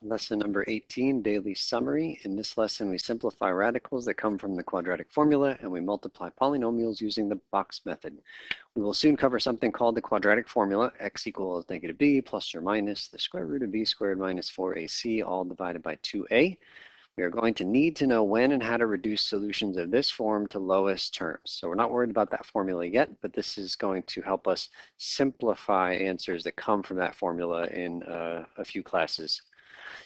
Lesson number 18, daily summary. In this lesson, we simplify radicals that come from the quadratic formula, and we multiply polynomials using the box method. We will soon cover something called the quadratic formula, x equals negative b plus or minus the square root of b squared minus 4ac, all divided by 2a. We are going to need to know when and how to reduce solutions of this form to lowest terms. So we're not worried about that formula yet, but this is going to help us simplify answers that come from that formula in a few classes.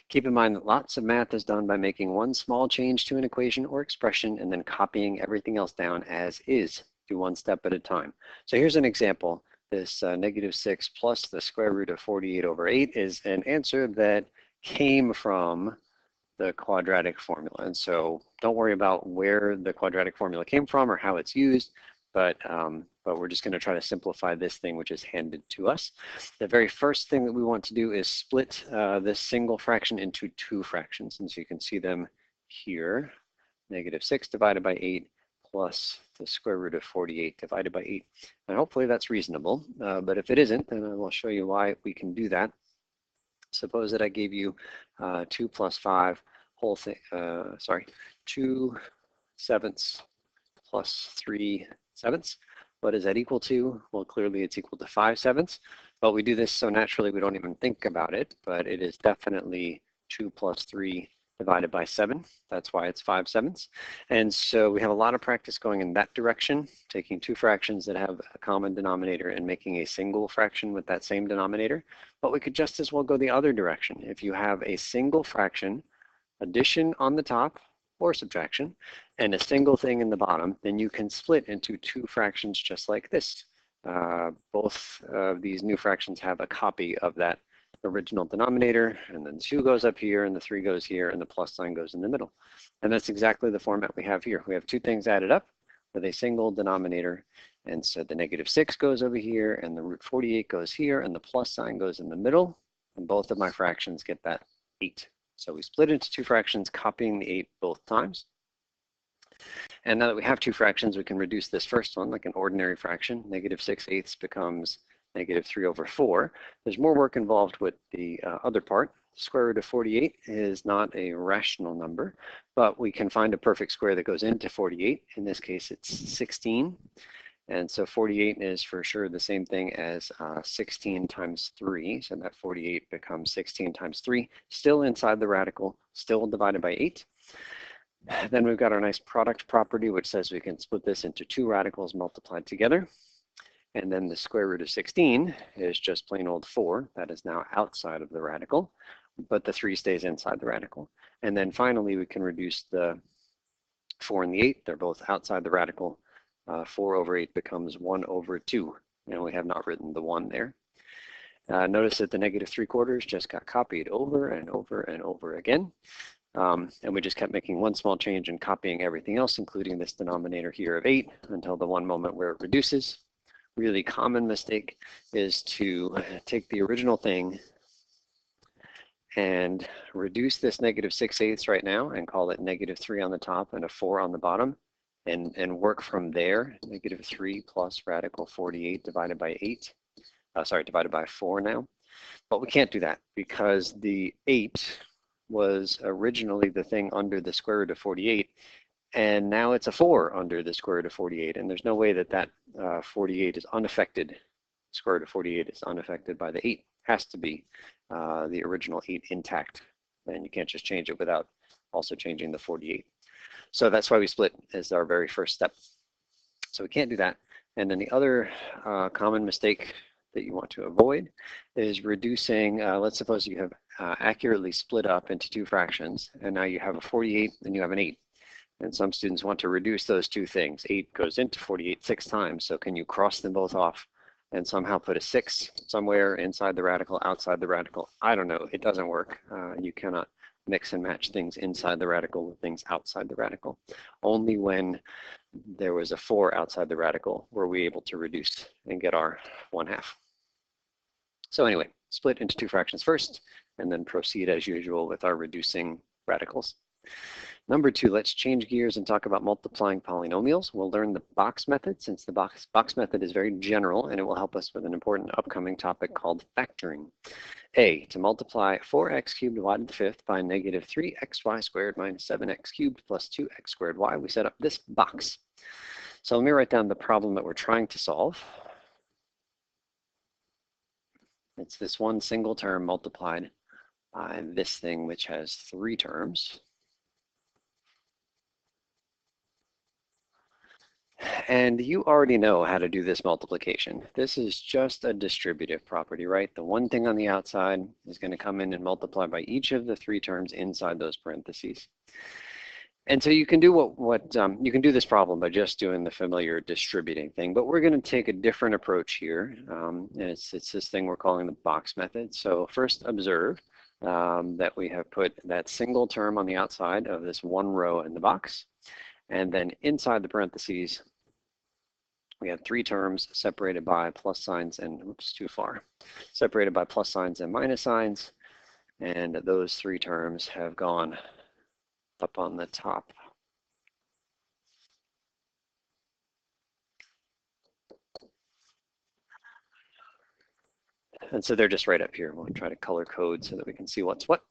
Keep in mind that lots of math is done by making one small change to an equation or expression and then copying everything else down as is. Do one step at a time. So here's an example. This negative 6 plus the square root of 48 over 8 is an answer that came from the quadratic formula. And so don't worry about where the quadratic formula came from or how it's used, but we're just going to try to simplify this thing which is handed to us. The very first thing that we want to do is split this single fraction into two fractions. And so you can see them here, negative 6 divided by 8 plus the square root of 48 divided by 8. And hopefully that's reasonable, but if it isn't, then I will show you why we can do that. Suppose that I gave you 2 plus 5 whole thing, 2 sevenths plus 3 sevenths. What is that equal to? Well, clearly it's equal to 5 sevenths, but we do this so naturally we don't even think about it, but it is definitely 2 plus 3 divided by 7. That's why it's 5 sevenths. And so we have a lot of practice going in that direction, taking two fractions that have a common denominator and making a single fraction with that same denominator. But we could just as well go the other direction. If you have a single fraction, addition on the top or subtraction, and a single thing in the bottom, then you can split into two fractions just like this. Both of these new fractions have a copy of that original denominator, and then 2 goes up here, and the 3 goes here, and the plus sign goes in the middle. And that's exactly the format we have here. We have two things added up with a single denominator, and so the negative 6 goes over here, and the root 48 goes here, and the plus sign goes in the middle, and both of my fractions get that 8. So we split into two fractions, copying the 8 both times. And now that we have two fractions, we can reduce this first one like an ordinary fraction. Negative 6/8 becomes negative 3 over 4. There's more work involved with the other part. The square root of 48 is not a rational number, but we can find a perfect square that goes into 48. In this case, it's 16. And so 48 is for sure the same thing as 16 times 3. So that 48 becomes 16 times 3, still inside the radical, still divided by 8. Then we've got our nice product property, which says we can split this into two radicals multiplied together. And then the square root of 16 is just plain old 4. That is now outside of the radical, but the 3 stays inside the radical. And then finally, we can reduce the 4 and the 8. They're both outside the radical. 4 over 8 becomes 1 over 2, and we have not written the 1 there. Notice that the negative 3/4 just got copied over and over and over again. And we just kept making one small change and copying everything else, including this denominator here of 8, until the one moment where it reduces. Really common mistake is to take the original thing and reduce this negative 6/8 right now and call it negative 3 on the top and a 4 on the bottom. And work from there, negative 3 plus radical 48 divided by 8, divided by 4 now. But we can't do that because the 8 was originally the thing under the square root of 48, and now it's a 4 under the square root of 48, and there's no way that that 48 is unaffected. Square root of 48 is unaffected by the 8. Has to be the original 8 intact, and you can't just change it without also changing the 48. So that's why we split as our very first step. So we can't do that. And then the other common mistake that you want to avoid is reducing, let's suppose you have accurately split up into two fractions, and now you have a 48 and you have an 8. And some students want to reduce those two things. 8 goes into 48 6 times, so can you cross them both off and somehow put a 6 somewhere inside the radical, outside the radical? I don't know, it doesn't work. You cannot mix and match things inside the radical with things outside the radical. Only when there was a 4 outside the radical were we able to reduce and get our 1/2. So anyway, split into two fractions first, and then proceed as usual with our reducing radicals. Number 2, let's change gears and talk about multiplying polynomials. We'll learn the box method, since the box method is very general, and it will help us with an important upcoming topic called factoring. A, to multiply 4x cubed y to the fifth by negative 3xy squared minus 7x cubed plus 2x squared y, we set up this box. So let me write down the problem that we're trying to solve. It's this one single term multiplied by this thing, which has 3 terms. And you already know how to do this multiplication. This is just a distributive property, right? The one thing on the outside is going to come in and multiply by each of the 3 terms inside those parentheses. And so you can do you can do this problem by just doing the familiar distributing thing, but we're going to take a different approach here. And it's this thing we're calling the box method. So first observe that we have put that single term on the outside of this one row in the box. And then inside the parentheses, we have 3 terms separated by plus signs and, oops, too far, separated by plus signs and minus signs. And those 3 terms have gone up on the top. And so they're just right up here. We'll try to color code so that we can see what's what.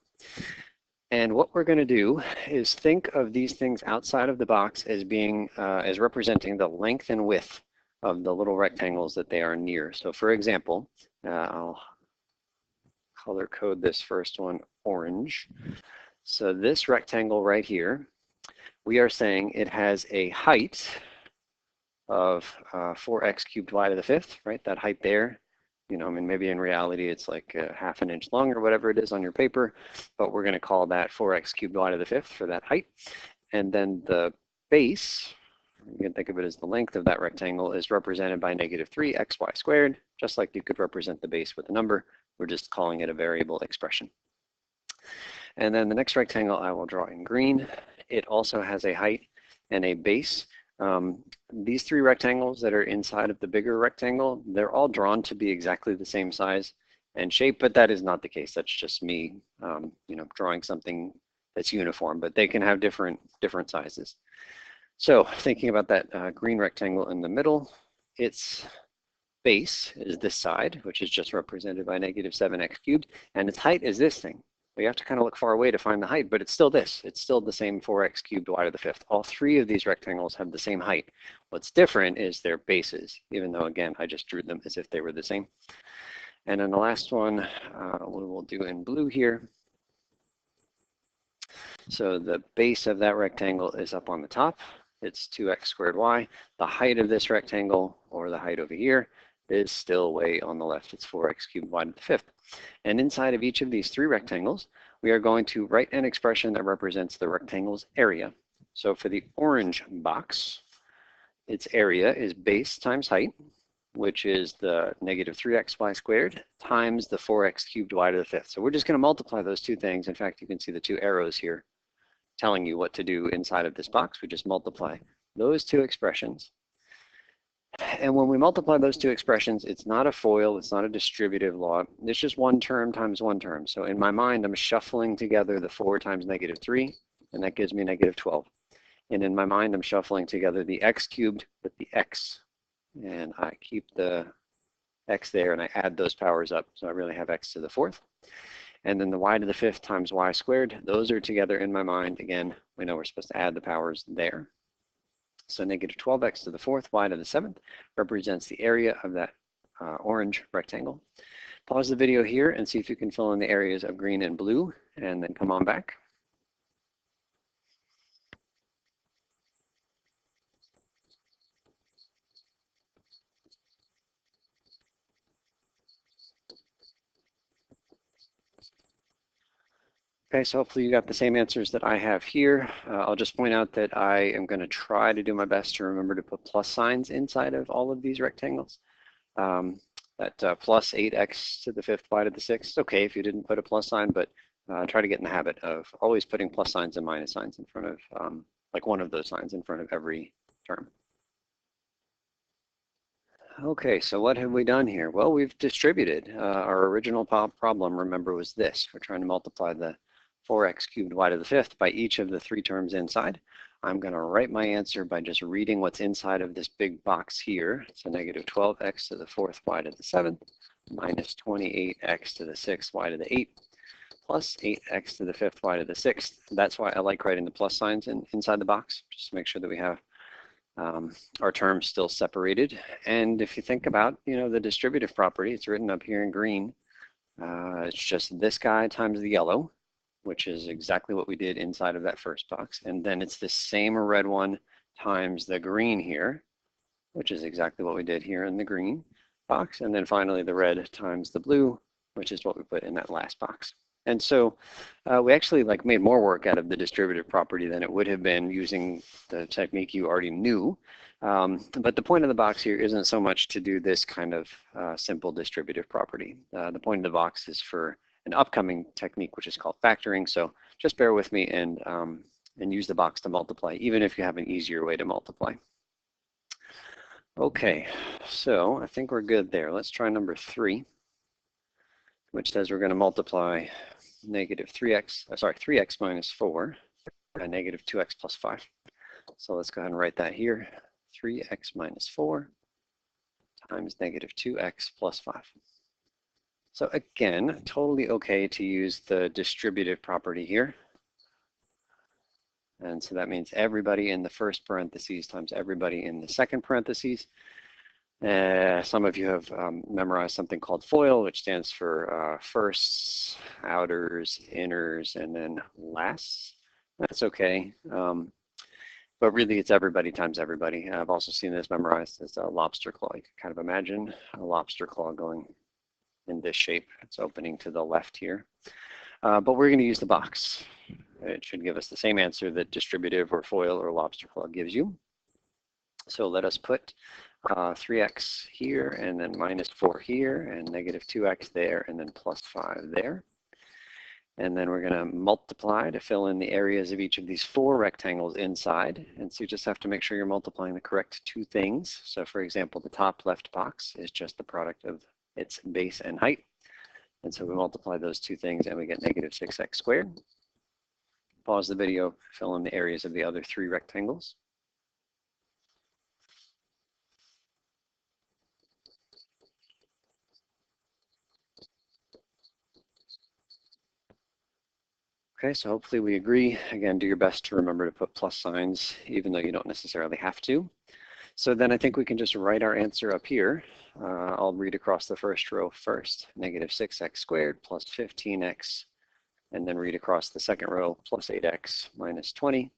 And what we're going to do is think of these things outside of the box as being as representing the length and width of the little rectangles that they are near. So for example, I'll color code this first one orange. So this rectangle right here, we are saying it has a height of 4x cubed y to the fifth, right? That height there. You know, I mean, maybe in reality it's like ½ an inch long or whatever it is on your paper, but we're going to call that 4x cubed y to the fifth for that height. And then the base, you can think of it as the length of that rectangle, is represented by negative 3xy squared, just like you could represent the base with a number. We're just calling it a variable expression. And then the next rectangle I will draw in green. It also has a height and a base. These 3 rectangles that are inside of the bigger rectangle, they're all drawn to be exactly the same size and shape, but that is not the case. That's just me, you know, drawing something that's uniform, but they can have different sizes. So thinking about that green rectangle in the middle, its base is this side, which is just represented by negative 7x cubed, and its height is this thing. We have to kind of look far away to find the height, but it's still this. It's still the same 4x cubed y to the fifth. All 3 of these rectangles have the same height. What's different is their bases, even though, again, I just drew them as if they were the same. And then the last one we will do in blue here. So the base of that rectangle is up on the top. It's 2x squared y. The height of this rectangle, or the height over here, is still way on the left. It's 4x cubed y to the fifth. And inside of each of these 3 rectangles, we are going to write an expression that represents the rectangle's area. So for the orange box, its area is base times height, which is the negative 3xy squared times the 4x cubed y to the fifth. So we're just going to multiply those 2 things. In fact, you can see the 2 arrows here telling you what to do inside of this box. We just multiply those 2 expressions. And when we multiply those 2 expressions, it's not a FOIL, it's not a distributive law. It's just 1 term times 1 term. So in my mind, I'm shuffling together the 4 times negative 3, and that gives me negative 12. And in my mind, I'm shuffling together the x cubed with the x. And I keep the x there, and I add those powers up. So I really have x to the 4th. And then the y to the 5th times y squared, those are together in my mind. Again, we know we're supposed to add the powers there. So negative 12x to the 4th, y to the 7th represents the area of that orange rectangle. Pause the video here and see if you can fill in the areas of green and blue, and then come on back. Okay, so hopefully you got the same answers that I have here. I'll just point out that I am going to try to do my best to remember to put plus signs inside of all of these rectangles. That plus 8x to the 5th, y to the 6th. It's okay if you didn't put a plus sign, but try to get in the habit of always putting plus signs and minus signs in front of, like one of those signs in front of every term. Okay, so what have we done here? Well, we've distributed. Our original problem, remember, was this. We're trying to multiply the 4x cubed y to the 5th by each of the 3 terms inside. I'm going to write my answer by just reading what's inside of this big box here. So negative 12x to the 4th, y to the 7th, minus 28x to the 6th y to the 8th plus 8x to the 5th y to the 6th. That's why I like writing the plus signs inside the box, just to make sure that we have our terms still separated. And if you think about, the distributive property, it's written up here in green. It's just this guy times the yellow, which is exactly what we did inside of that first box. And then it's the same red one times the green here, which is exactly what we did here in the green box. And then finally the red times the blue, which is what we put in that last box. And so we actually made more work out of the distributive property than it would have been using the technique you already knew. But the point of the box here isn't so much to do this kind of simple distributive property. The point of the box is for an upcoming technique, which is called factoring. So just bear with me and use the box to multiply, even if you have an easier way to multiply. Okay, so I think we're good there. Let's try number 3, which says we're going to multiply negative 3x minus 4 by negative 2x plus 5. So let's go ahead and write that here. 3x minus 4 times negative 2x plus 5. So again, totally okay to use the distributive property here. And so that means everybody in the first parentheses times everybody in the second parentheses. Some of you have memorized something called FOIL, which stands for firsts, outers, inners, and then lasts. That's okay. But really, it's everybody times everybody. I've also seen this memorized as a lobster claw. You can kind of imagine a lobster claw going in this shape. It's opening to the left here. But we're going to use the box. It should give us the same answer that distributive or FOIL or lobster claw gives you. So let us put 3x here, and then minus 4 here, and negative 2x there, and then plus 5 there. And then we're going to multiply to fill in the areas of each of these 4 rectangles inside. And so you just have to make sure you're multiplying the correct 2 things. So for example, the top left box is just the product of its base and height. And so we multiply those 2 things, and we get negative 6x squared. Pause the video, fill in the areas of the other 3 rectangles. Okay, so hopefully we agree. Again, do your best to remember to put plus signs, even though you don't necessarily have to. So then I think we can just write our answer up here. I'll read across the first row first. Negative 6x squared plus 15x, and then read across the second row, plus 8x minus 20.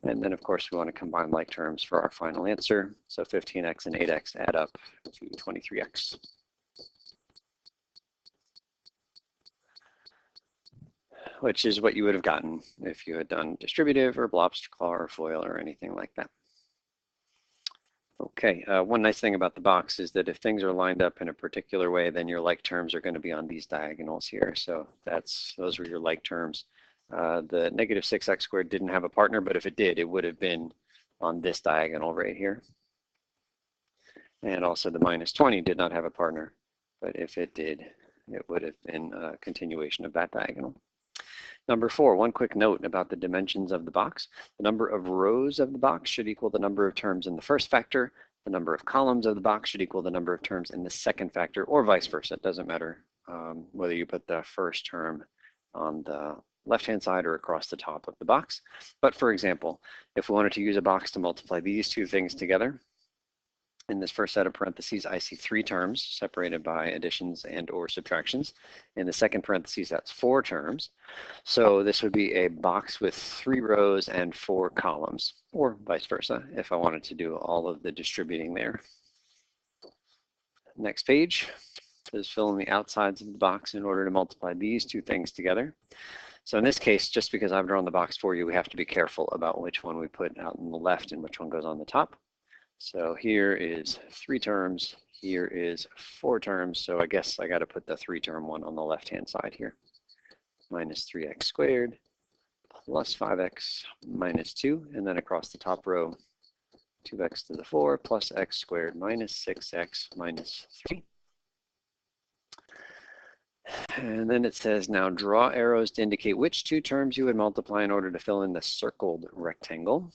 And then, of course, we want to combine like terms for our final answer. So 15x and 8x add up to 23x. Which is what you would have gotten if you had done distributive or lobster claw or FOIL or anything like that. Okay, one nice thing about the box is that if things are lined up in a particular way, then your like terms are going to be on these diagonals here. So those were your like terms. The negative 6x squared didn't have a partner, but if it did, it would have been on this diagonal right here. And also the minus 20 did not have a partner, but if it did, it would have been a continuation of that diagonal. Number 4, one quick note about the dimensions of the box. The number of rows of the box should equal the number of terms in the first factor. The number of columns of the box should equal the number of terms in the second factor, or vice versa. It doesn't matter whether you put the first term on the left-hand side or across the top of the box. But for example, if we wanted to use a box to multiply these 2 things together, in this first set of parentheses, I see 3 terms separated by additions and or subtractions. In the second parentheses, that's 4 terms. So this would be a box with 3 rows and 4 columns, or vice versa, if I wanted to do all of the distributing there. Next page is fill in the outsides of the box in order to multiply these 2 things together. So in this case, just because I've drawn the box for you, we have to be careful about which one we put out on the left and which one goes on the top. So here is 3 terms, here is 4 terms, so I guess I got to put the 3-term one on the left-hand side here. Minus 3x squared plus 5x minus 2, and then across the top row, 2x to the 4 plus x squared minus 6x minus 3. And then it says, now draw arrows to indicate which 2 terms you would multiply in order to fill in the circled rectangle.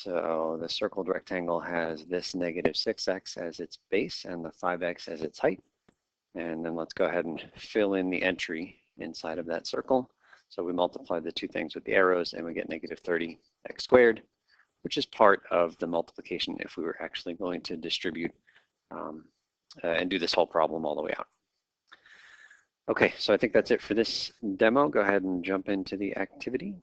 So the circled rectangle has this negative 6x as its base and the 5x as its height. And then let's go ahead and fill in the entry inside of that circle. So we multiply the two things with the arrows and we get negative 30x squared, which is part of the multiplication if we were actually going to distribute and do this whole problem all the way out. Okay, so I think that's it for this demo. Go ahead and jump into the activity.